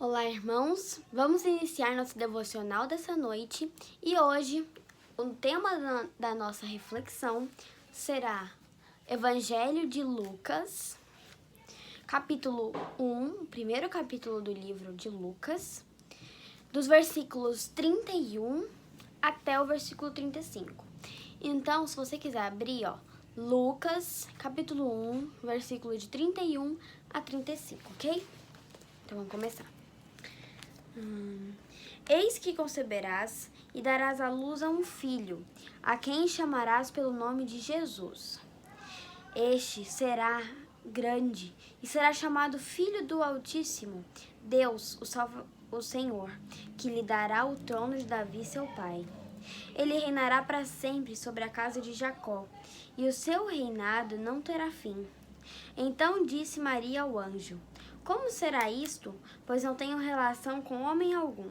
Olá, irmãos! Vamos iniciar nosso devocional dessa noite e hoje o tema da nossa reflexão será Evangelho de Lucas, capítulo 1, primeiro capítulo do livro de Lucas, dos versículos 31 até o versículo 35. Então, se você quiser abrir, Lucas, capítulo 1, versículo de 31 a 35, ok? Então, vamos começar. Eis que conceberás e darás à luz a um filho, a quem chamarás pelo nome de Jesus. Este será grande e será chamado Filho do Altíssimo. Deus, o Senhor, que lhe dará o trono de Davi, seu pai. Ele reinará para sempre sobre a casa de Jacó, e o seu reinado não terá fim. Então disse Maria ao anjo: Como será isto, pois não tenho relação com homem algum?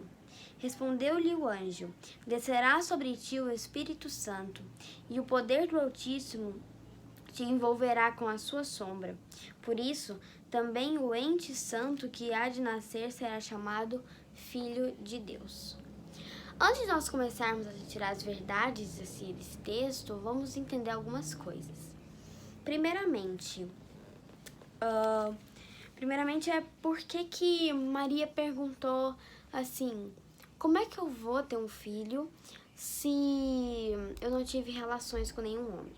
Respondeu-lhe o anjo: Descerá sobre ti o Espírito Santo, e o poder do Altíssimo te envolverá com a sua sombra. Por isso, também o ente santo que há de nascer será chamado Filho de Deus. Antes de nós começarmos a tirar as verdades desse texto, vamos entender algumas coisas. Primeiramente, é por que Maria perguntou assim: como é que eu vou ter um filho se eu não tive relações com nenhum homem?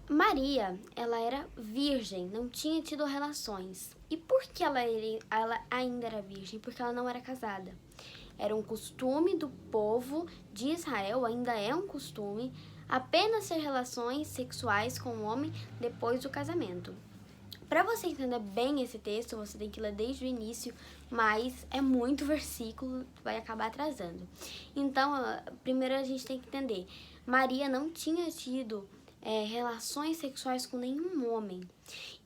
Maria, ela era virgem, não tinha tido relações. E por que ela ainda era virgem? Porque ela não era casada. Era um costume do povo de Israel, ainda é um costume, apenas ter relações sexuais com o homem depois do casamento. Para você entender bem esse texto, você tem que ler desde o início, mas é muito versículo, vai acabar atrasando. Então, primeiro a gente tem que entender, Maria não tinha tido relações sexuais com nenhum homem.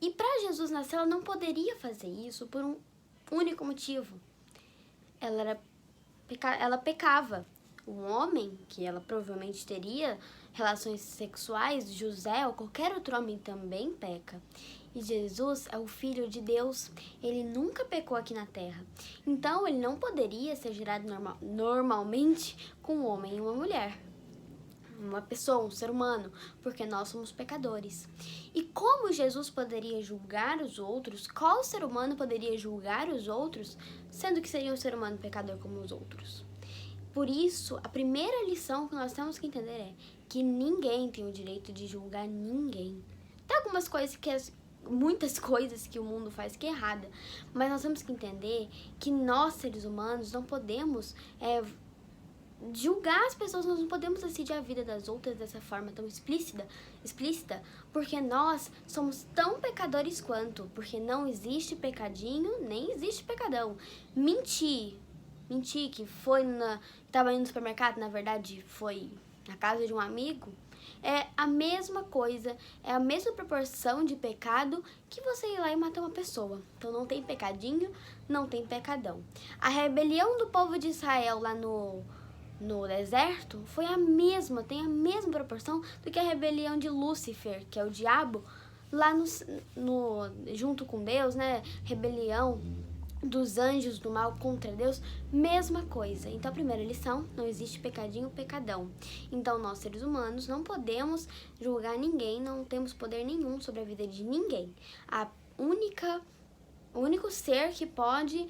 E para Jesus nascer, ela não poderia fazer isso por um único motivo. Ela pecava. O homem, que ela provavelmente teria relações sexuais, José ou qualquer outro homem também peca. E Jesus é o Filho de Deus, ele nunca pecou aqui na terra. Então, ele não poderia ser gerado normalmente com um homem e uma mulher. Uma pessoa, um ser humano, porque nós somos pecadores. E como Jesus poderia julgar os outros? Qual ser humano poderia julgar os outros, sendo que seria um ser humano pecador como os outros? Por isso, a primeira lição que nós temos que entender é que ninguém tem o direito de julgar ninguém. Tem algumas coisas muitas coisas que o mundo faz que é errada, mas nós temos que entender que nós, seres humanos, não podemos julgar as pessoas, nós não podemos decidir a vida das outras dessa forma tão explícita, porque nós somos tão pecadores quanto, porque não existe pecadinho, nem existe pecadão. Mentir que estava indo no supermercado, na verdade foi na casa de um amigo, é a mesma coisa, é a mesma proporção de pecado que você ir lá e matar uma pessoa. Então não tem pecadinho, não tem pecadão. A rebelião do povo de Israel lá no deserto tem a mesma proporção do que a rebelião de Lúcifer, que é o diabo, lá junto com Deus, né? Rebelião dos anjos do mal contra Deus, mesma coisa. Então, a primeira lição, não existe pecadinho, pecadão. Então, nós, seres humanos, não podemos julgar ninguém, não temos poder nenhum sobre a vida de ninguém. O único ser que pode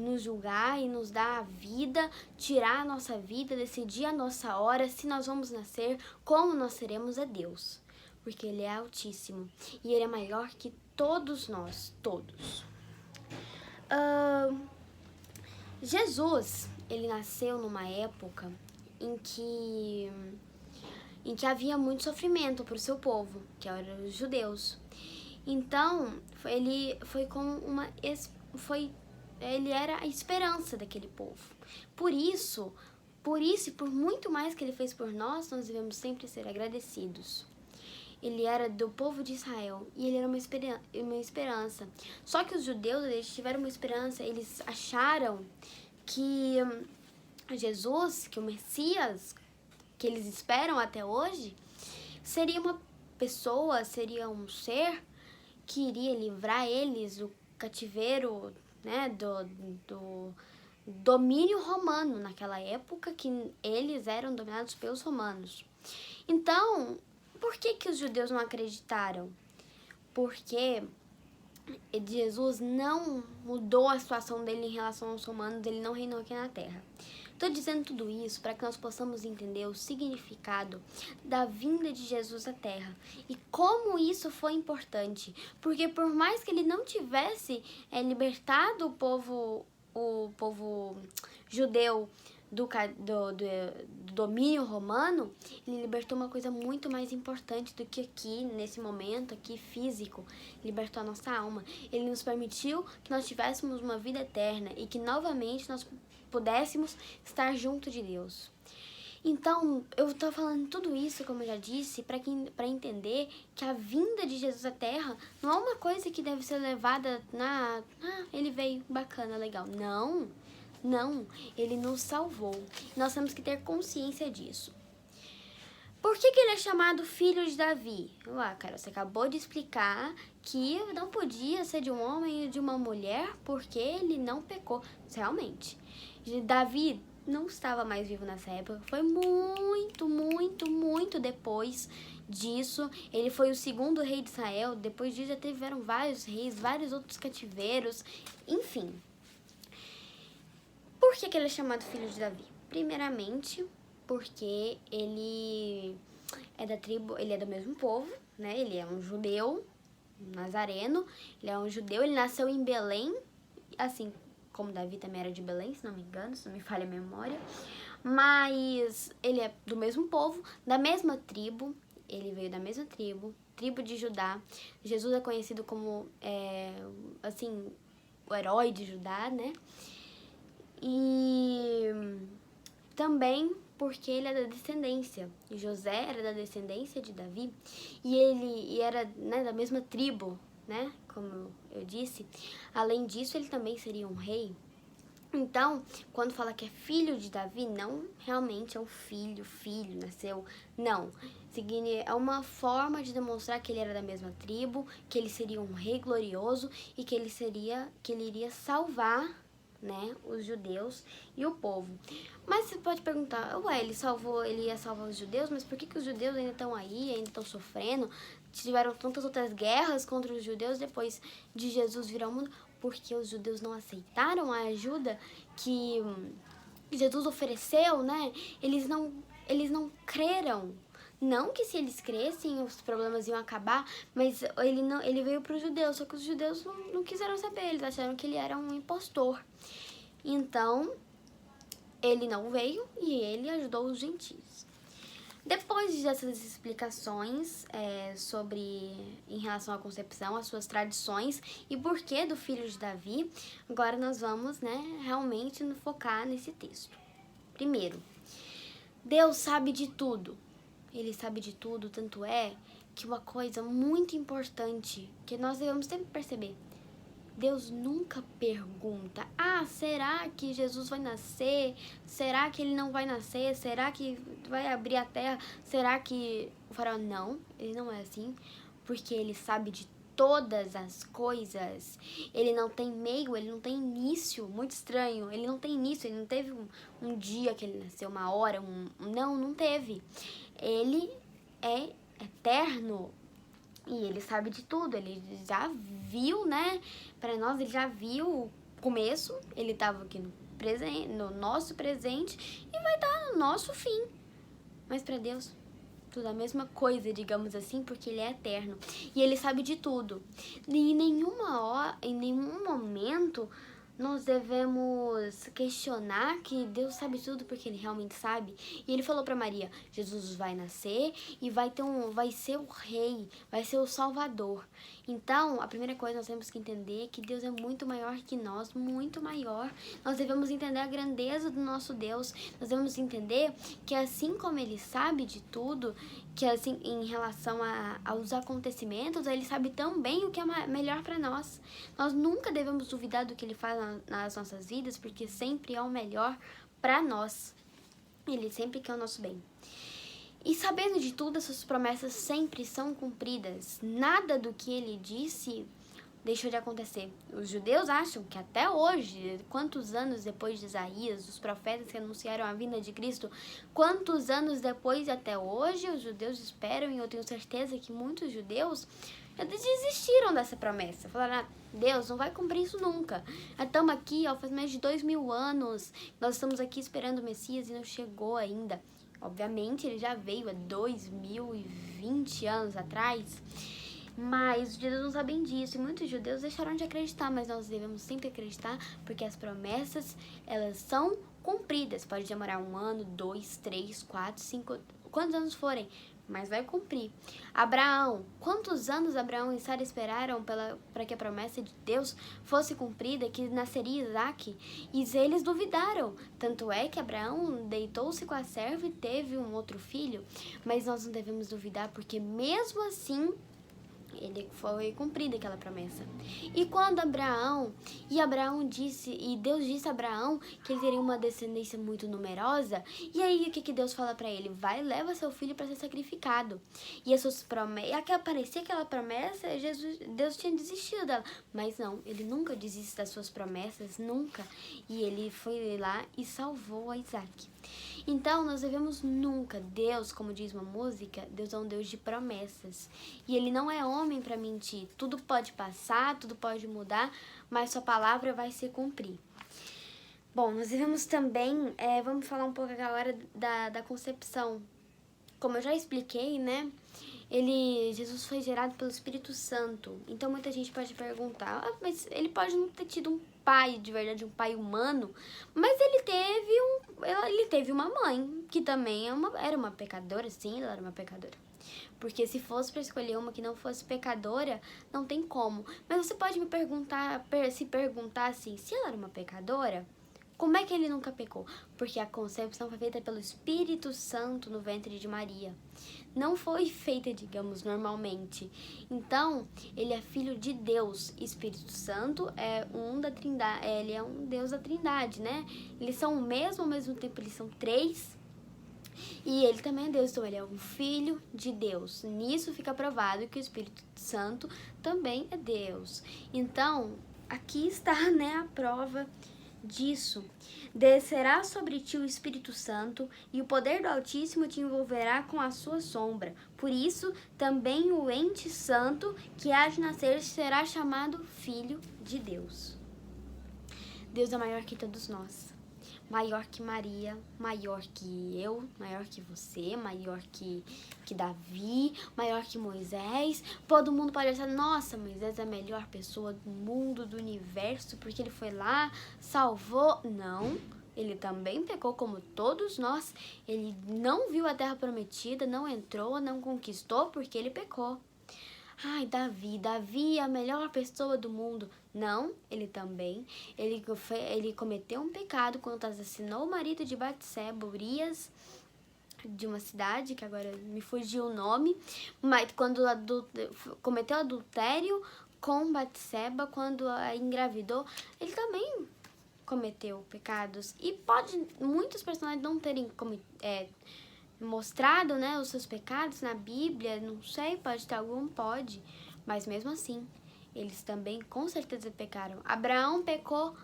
nos julgar e nos dar a vida, tirar a nossa vida, decidir a nossa hora, se nós vamos nascer, como nós seremos, é Deus. Porque Ele é altíssimo e Ele é maior que todos nós, todos. Jesus, ele nasceu numa época em que havia muito sofrimento para o seu povo, que eram os judeus. Então, ele era a esperança daquele povo. Por isso e por muito mais que ele fez por nós devemos sempre ser agradecidos. Ele era do povo de Israel e ele era uma esperança. Só que os judeus, eles tiveram uma esperança, eles acharam que Jesus, que o Messias, que eles esperam até hoje, seria uma pessoa, seria um ser que iria livrar eles do cativeiro né, do domínio romano naquela época, que eles eram dominados pelos romanos. Então, por que os judeus não acreditaram? Porque Jesus não mudou a situação dele em relação aos romanos, ele não reinou aqui na terra. Estou dizendo tudo isso para que nós possamos entender o significado da vinda de Jesus à terra e como isso foi importante, porque por mais que ele não tivesse libertado o povo judeu do domínio romano, ele libertou uma coisa muito mais importante do que aqui, nesse momento aqui físico, libertou a nossa alma. Ele nos permitiu que nós tivéssemos uma vida eterna e que novamente nós pudéssemos estar junto de Deus. Então, eu estou falando tudo isso, como eu já disse, para entender que a vinda de Jesus à Terra não é uma coisa que deve ser levada ele veio, bacana, legal. Não, ele nos salvou. Nós temos que ter consciência disso. Por que ele é chamado filho de Davi? Cara, você acabou de explicar que não podia ser de um homem e de uma mulher porque ele não pecou. Realmente, Davi não estava mais vivo nessa época. Foi muito depois disso. Ele foi o segundo rei de Israel. Depois disso já tiveram vários reis, vários outros cativeiros. Enfim. Por que ele é chamado filho de Davi? Primeiramente, porque ele é da tribo, ele é do mesmo povo, né? Ele é um judeu, nazareno, ele é um judeu, ele nasceu em Belém, assim como Davi também era de Belém, se não me engano, se não me falha a memória. Mas ele é do mesmo povo, da mesma tribo, ele veio da mesma tribo de Judá. Jesus é conhecido como, o herói de Judá, né? E também porque ele é da descendência. José era da descendência de Davi e ele era, né, da mesma tribo, né? Como eu disse. Além disso, ele também seria um rei. Então, quando fala que é filho de Davi, não realmente é um filho, nasceu. Não. É uma forma de demonstrar que ele era da mesma tribo, que ele seria um rei glorioso e que ele iria salvar, né, os judeus e o povo. Mas você pode perguntar, ele ia salvar os judeus, mas por que os judeus ainda estão aí, ainda estão sofrendo? Tiveram tantas outras guerras contra os judeus depois de Jesus vir ao mundo? Porque os judeus não aceitaram a ajuda que Jesus ofereceu, né? Eles não creram. Não que se eles crescem os problemas iam acabar, mas ele veio para os judeus, só que os judeus não quiseram saber, eles acharam que ele era um impostor. Então, ele não veio e ele ajudou os gentios. Depois dessas explicações em relação à concepção, as suas tradições e porquê do filho de Davi, agora nós vamos, né, realmente focar nesse texto. Primeiro, Deus sabe de tudo. Ele sabe de tudo, tanto é que uma coisa muito importante que nós devemos sempre perceber: Deus nunca pergunta, será que Jesus vai nascer? Será que ele não vai nascer? Será que vai abrir a terra? Será que o faraó... Não, ele não é assim, porque ele sabe de todas as coisas. Ele não tem meio, ele não tem início, muito estranho. Ele não tem início, ele não teve um dia que ele nasceu, uma hora, não teve. Ele é eterno e ele sabe de tudo, ele já viu, né? Para nós, ele já viu o começo, ele estava aqui no nosso presente e vai estar no nosso fim. Mas para Deus, tudo a mesma coisa, digamos assim, porque ele é eterno e ele sabe de tudo. E em nenhum momento nós devemos questionar que Deus sabe tudo, porque ele realmente sabe. E ele falou para Maria, Jesus vai nascer e vai ser o rei, vai ser o salvador. Então, a primeira coisa nós temos que entender é que Deus é muito maior que nós, muito maior. Nós devemos entender a grandeza do nosso Deus. Nós devemos entender que assim como ele sabe de tudo, que assim em relação aos acontecimentos, ele sabe também o que é melhor para nós. Nós nunca devemos duvidar do que ele faz nas nossas vidas, porque sempre é o melhor para nós. Ele sempre quer o nosso bem. E sabendo de tudo, essas promessas sempre são cumpridas. Nada do que ele disse deixou de acontecer. Os judeus acham que até hoje, quantos anos depois de Isaías, os profetas que anunciaram a vinda de Cristo, quantos anos depois até hoje, os judeus esperam, e eu tenho certeza que muitos judeus desistiram dessa promessa. Falaram, Deus não vai cumprir isso nunca. Estamos aqui, faz mais de 2000 anos, nós estamos aqui esperando o Messias e não chegou ainda. Obviamente, ele já veio há 2020 anos atrás, mas os judeus não sabem disso e muitos judeus deixaram de acreditar, mas nós devemos sempre acreditar porque as promessas, elas são cumpridas. Pode demorar 1 ano, 2, 3, 4, 5, quantos anos forem, mas vai cumprir. Abraão, quantos anos Abraão e Sara esperaram para que a promessa de Deus fosse cumprida, que nasceria Isaac? E eles duvidaram. Tanto é que Abraão deitou-se com a serva e teve um outro filho. Mas nós não devemos duvidar, porque mesmo assim, ele foi cumprida aquela promessa. E quando Abraão disse, e Deus disse a Abraão que ele teria uma descendência muito numerosa, e aí o que Deus fala para ele? Vai, leva seu filho para ser sacrificado. E as suas promessas, parecia aquela promessa, Deus tinha desistido dela, mas não, ele nunca desiste das suas promessas, nunca. E ele foi lá e salvou a Isaac. Então, nós devemos nunca, Deus, como diz uma música, Deus é um Deus de promessas. E ele não é homem para mentir. Tudo pode passar, tudo pode mudar, mas sua palavra vai se cumprir. Bom, nós devemos também, vamos falar um pouco agora da concepção. Como eu já expliquei, né? Jesus foi gerado pelo Espírito Santo. Então muita gente pode perguntar, mas ele pode não ter tido um pai, de verdade, um pai humano, mas ele teve uma mãe, que também era uma pecadora, sim, ela era uma pecadora. Porque se fosse para escolher uma que não fosse pecadora, não tem como. Mas você pode se perguntar assim, se ela era uma pecadora, como é que ele nunca pecou? Porque a concepção foi feita pelo Espírito Santo no ventre de Maria. Não foi feita, digamos, normalmente. Então, ele é filho de Deus. Espírito Santo é um da Trindade, ele é um Deus da Trindade, né? Eles são o mesmo, ao mesmo tempo eles são 3. E ele também é Deus, então ele é um filho de Deus. Nisso fica provado que o Espírito Santo também é Deus. Então, aqui está, né, a prova disso. Descerá sobre ti o Espírito Santo, e o poder do Altíssimo te envolverá com a sua sombra. Por isso, também o ente santo que há de nascer será chamado Filho de Deus. Deus é maior que todos nós. Maior que Maria, maior que eu, maior que você, maior que Davi, maior que Moisés. Todo mundo pode achar, nossa, Moisés é a melhor pessoa do mundo, do universo, porque ele foi lá, salvou. Não, ele também pecou como todos nós. Ele não viu a terra prometida, não entrou, não conquistou, porque ele pecou. Ai, Davi é a melhor pessoa do mundo. Não, ele também. Ele cometeu um pecado quando assassinou o marido de Batseba, Urias, de uma cidade, que agora me fugiu o nome, mas quando cometeu adultério com Batseba, quando a engravidou, ele também cometeu pecados. E muitos personagens não terem mostrado, né, os seus pecados na Bíblia, não sei, pode ter algum, pode, mas mesmo assim, eles também com certeza pecaram. Abraão pecou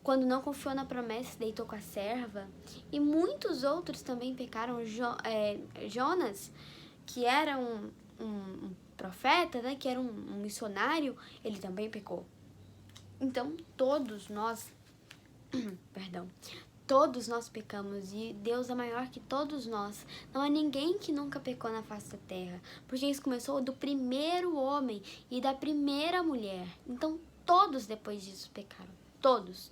quando não confiou na promessa, deitou com a serva, e muitos outros também pecaram. Jonas, que era um profeta, né, que era um missionário, ele também pecou. Então, todos nós, todos nós pecamos, e Deus é maior que todos nós. Não há ninguém que nunca pecou na face da terra, porque isso começou do primeiro homem e da primeira mulher. Então, todos depois disso pecaram. Todos.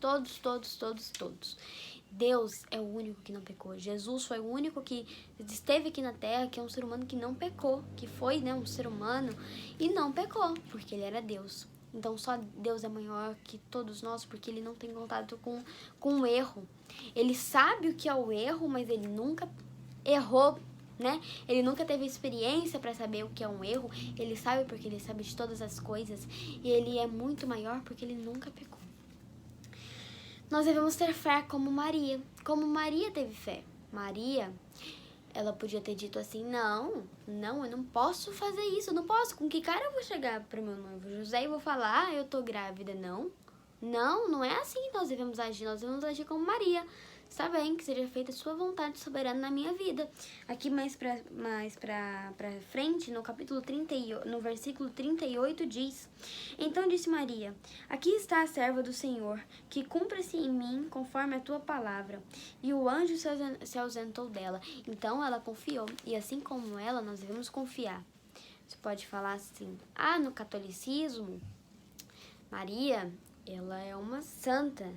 Deus é o único que não pecou. Jesus foi o único que esteve aqui na terra, que é um ser humano que não pecou, que foi, né, um ser humano e não pecou, porque ele era Deus. Então, só Deus é maior que todos nós, porque ele não tem contato com o erro. Ele sabe o que é o erro, mas ele nunca errou, né? Ele nunca teve experiência para saber o que é um erro. Ele sabe porque ele sabe de todas as coisas. E ele é muito maior porque ele nunca pecou. Nós devemos ter fé como Maria. Como Maria teve fé. Maria, Ela podia ter dito assim, não, eu não posso fazer isso, eu não posso. Com que cara eu vou chegar pro meu noivo José e vou falar, eu tô grávida? Não é assim que nós devemos agir como Maria. Está bem, que seja feita a sua vontade soberana na minha vida. Aqui mais pra frente, no capítulo 30, no versículo 38 diz: Então disse Maria, aqui está a serva do Senhor, que cumpra-se em mim conforme a tua palavra. E o anjo se ausentou dela. Então ela confiou, e assim como ela, nós devemos confiar. Você pode falar assim, no catolicismo, Maria, ela é uma santa.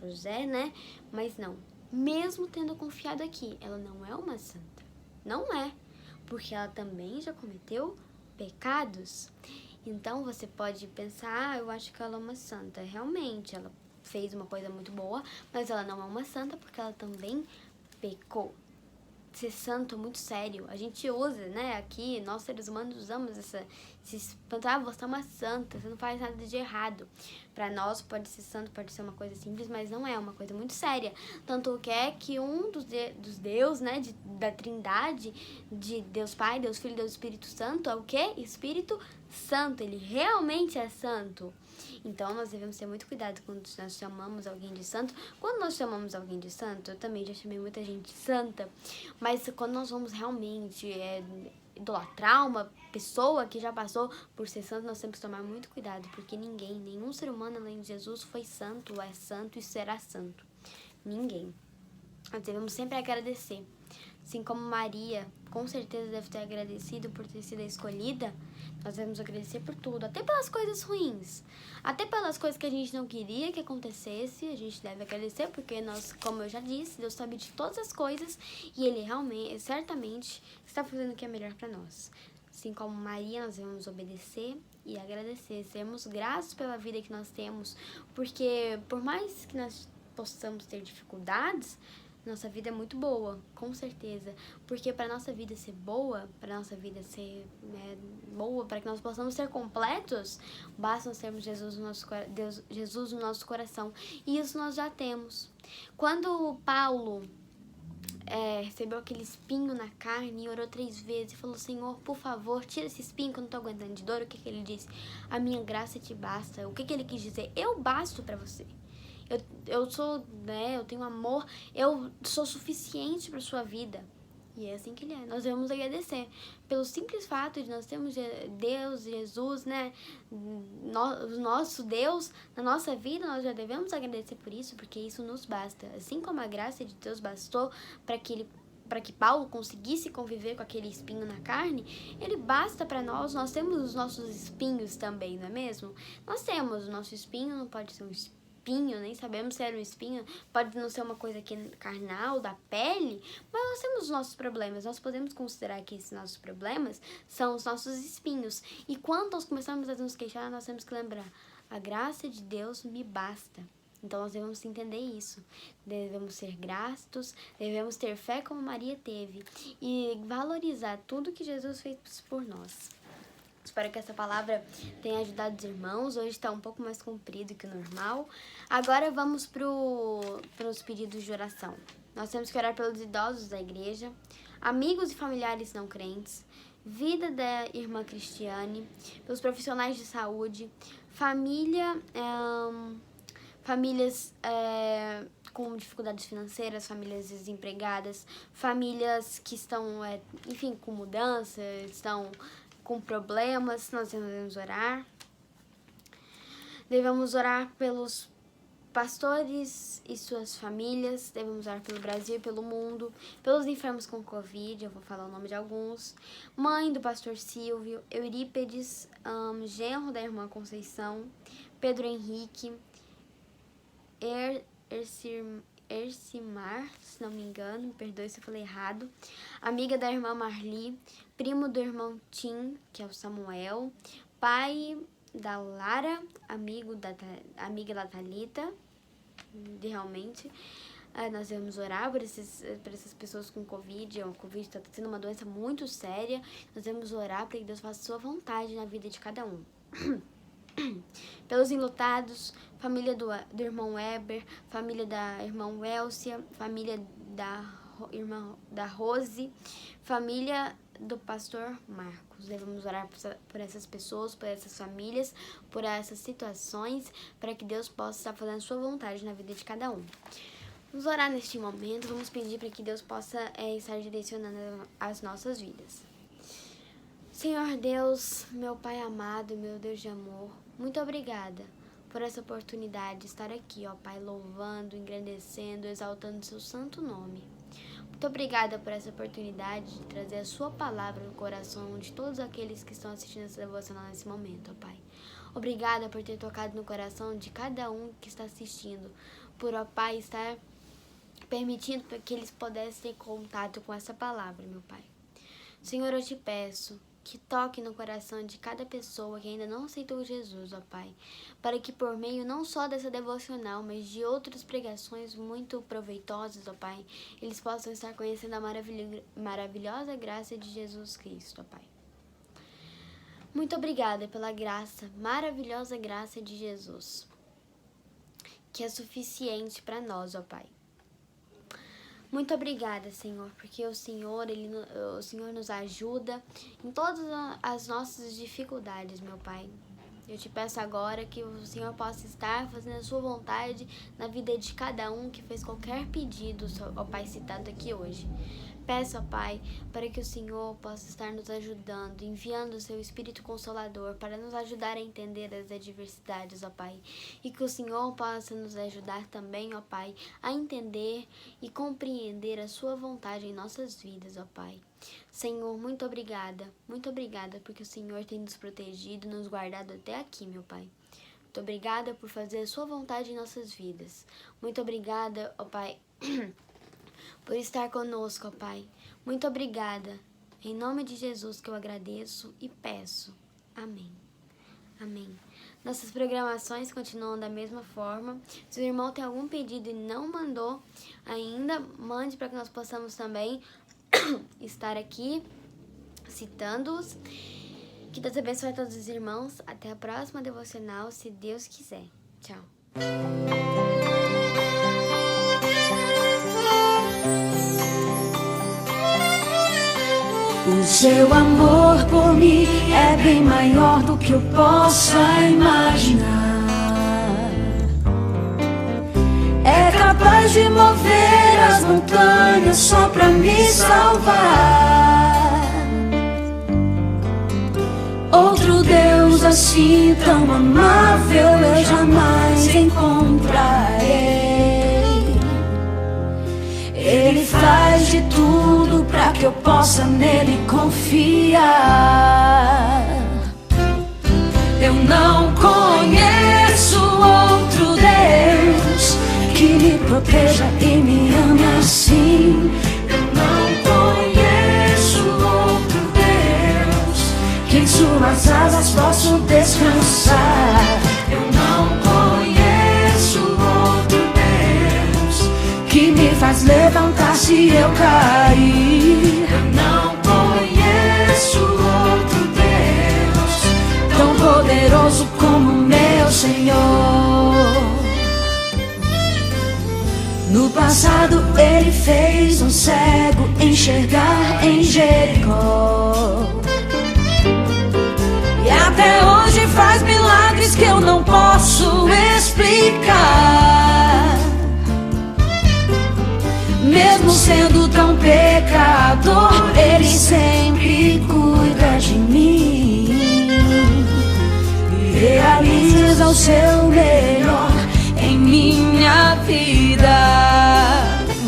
José, né? Mas não. Mesmo tendo confiado aqui, ela não é uma santa. Não é. Porque ela também já cometeu pecados. Então você pode pensar, eu acho que ela é uma santa. Realmente, ela fez uma coisa muito boa, mas ela não é uma santa porque ela também pecou. Ser santo é muito sério. A gente usa, né, aqui, nós seres humanos usamos esse você é uma santa, você não faz nada de errado. Pra nós pode ser santo, pode ser uma coisa simples, mas não é, uma coisa muito séria. Tanto que é que um dos Deus, né, da Trindade, de Deus Pai, Deus Filho e Deus Espírito Santo, é o quê? Espírito Santo, ele realmente é santo. Então, nós devemos ter muito cuidado quando nós chamamos alguém de santo. Quando nós chamamos alguém de santo, eu também já chamei muita gente de santa, mas quando nós vamos realmente idolatrar uma pessoa que já passou por ser santo, nós temos que tomar muito cuidado, porque nenhum ser humano além de Jesus foi santo, é santo e será santo. Ninguém. Nós devemos sempre agradecer. Assim como Maria, com certeza deve ter agradecido por ter sido escolhida, nós devemos agradecer por tudo, até pelas coisas ruins, até pelas coisas que a gente não queria que acontecesse, a gente deve agradecer, porque nós, como eu já disse, Deus sabe de todas as coisas e Ele realmente, certamente, está fazendo o que é melhor para nós. Assim como Maria, nós devemos obedecer e agradecer, sermos gratos pela vida que nós temos, porque por mais que nós possamos ter dificuldades, nossa vida é muito boa, com certeza. Porque para nossa vida ser boa, para nossa vida ser boa, para que nós possamos ser completos, basta nós termos Jesus no nosso coração. E isso nós já temos. Quando Paulo recebeu aquele espinho na carne e orou 3 vezes e falou, Senhor, por favor, tira esse espinho que eu não tô aguentando de dor, o que ele disse? A minha graça te basta. O que ele quis dizer? Eu basto para você. Eu sou, eu tenho amor, eu sou suficiente para sua vida. E é assim que ele é. Nós devemos agradecer pelo simples fato de nós termos Deus, Jesus, né? Nosso Deus na nossa vida, nós já devemos agradecer por isso, porque isso nos basta. Assim como a graça de Deus bastou para que Paulo conseguisse conviver com aquele espinho na carne, ele basta para nós. Nós temos os nossos espinhos também, não é mesmo? Nós temos o nosso espinho, não pode ser um espinho, nem sabemos se era um espinho, pode não ser uma coisa aqui carnal, da pele, mas nós temos os nossos problemas, nós podemos considerar que esses nossos problemas são os nossos espinhos, e quando nós começamos a nos queixar, nós temos que lembrar, a graça de Deus me basta. Então nós devemos entender isso, devemos ser gratos, devemos ter fé como Maria teve, e valorizar tudo que Jesus fez por nós. Espero que essa palavra tenha ajudado os irmãos. Hoje está um pouco mais comprido que o normal. Agora vamos para os pedidos de oração. Nós temos que orar pelos idosos da igreja, amigos e familiares não crentes, vida da irmã Cristiane, pelos profissionais de saúde, famílias com dificuldades financeiras, famílias desempregadas, famílias que estão, com mudança, estão com problemas. Nós devemos orar. Devemos orar pelos pastores e suas famílias, devemos orar pelo Brasil e pelo mundo, pelos enfermos com Covid, eu vou falar o nome de alguns, mãe do pastor Silvio, Eurípedes, genro da irmã Conceição, Pedro Henrique, Ercimar, se não me engano, me perdoe se eu falei errado, amiga da irmã Marli, primo do irmão Tim, que é o Samuel, pai da Lara, amiga da Thalita, realmente. Nós devemos orar por essas pessoas com Covid. O Covid está sendo uma doença muito séria. Nós devemos orar para que Deus faça a sua vontade na vida de cada um. Pelos enlutados, família do irmão Weber, família da irmã Elcia, família da irmã da Rose, família do pastor Marcos. Devemos orar por essas pessoas, por essas famílias, por essas situações, para que Deus possa estar fazendo a sua vontade na vida de cada um. Vamos orar neste momento, vamos pedir para que Deus possa estar direcionando as nossas vidas. Senhor Deus, meu Pai amado, meu Deus de amor, muito obrigada por essa oportunidade de estar aqui, ó Pai, louvando, engrandecendo, exaltando o seu santo nome. Muito obrigada por essa oportunidade de trazer a sua palavra no coração de todos aqueles que estão assistindo essa devocional nesse momento, ó Pai. Obrigada por ter tocado no coração de cada um que está assistindo, por, ó Pai, estar permitindo que eles pudessem ter contato com essa palavra, meu Pai. Senhor, eu te peço que toque no coração de cada pessoa que ainda não aceitou Jesus, ó Pai, para que por meio não só dessa devocional, mas de outras pregações muito proveitosas, ó Pai, eles possam estar conhecendo a maravilhosa graça de Jesus Cristo, ó Pai. Muito obrigada pela graça, maravilhosa graça de Jesus, que é suficiente para nós, ó Pai. Muito obrigada, Senhor, porque o Senhor nos ajuda em todas as nossas dificuldades, meu Pai. Eu te peço agora que o Senhor possa estar fazendo a sua vontade na vida de cada um que fez qualquer pedido, ó Pai, citado aqui hoje. Peço, ó Pai, para que o Senhor possa estar nos ajudando, enviando o seu Espírito Consolador para nos ajudar a entender as adversidades, ó Pai. E que o Senhor possa nos ajudar também, ó Pai, a entender e compreender a sua vontade em nossas vidas, ó Pai. Senhor, muito obrigada porque o Senhor tem nos protegido, nos guardado até aqui, meu Pai. Muito obrigada por fazer a sua vontade em nossas vidas. Muito obrigada, ó Pai, por estar conosco, ó Pai. Muito obrigada. Em nome de Jesus que eu agradeço e peço. Amém. Amém. Nossas programações continuam da mesma forma. Se o irmão tem algum pedido e não mandou ainda, mande para que nós possamos também estar aqui citando-os. Que Deus abençoe a todos os irmãos. Até a próxima devocional, se Deus quiser. Tchau. O seu amor por mim é bem maior do que eu possa imaginar. É capaz de mover as montanhas só pra me salvar. Outro Deus assim tão amável eu jamais encontrarei. Ele faz de tudo pra que eu possa nele confiar. Eu não conheço outro Deus que me proteja e me ame assim. Eu não conheço outro Deus que em suas asas posso descansar. Eu não conheço outro Deus que me faz levantar se eu cair. Eu não conheço outro Deus tão poderoso como meu Senhor. No passado ele fez um cego enxergar em Jericó, e até hoje faz milagres que eu não posso explicar. Mesmo sendo tão pecador, ele sempre cuida de mim e realiza o seu melhor em minha vida.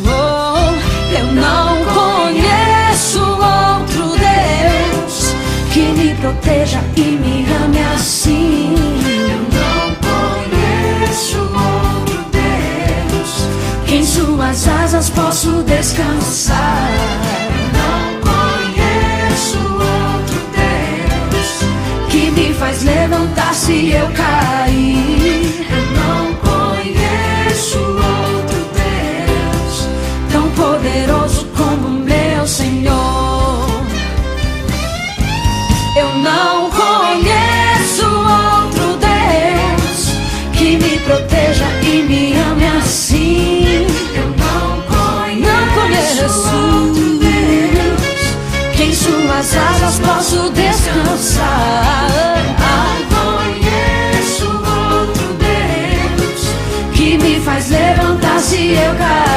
Oh, eu não conheço outro Deus que me proteja e me ame assim. Eu não conheço outro Deus que em suas asas posso descansar. Eu não conheço outro Deus que me faz levantar se eu cair. Eu não conheço outro Deus tão poderoso como meu Senhor. Eu não conheço outro Deus que me proteja e me ame assim. Eu não conheço se eu cair.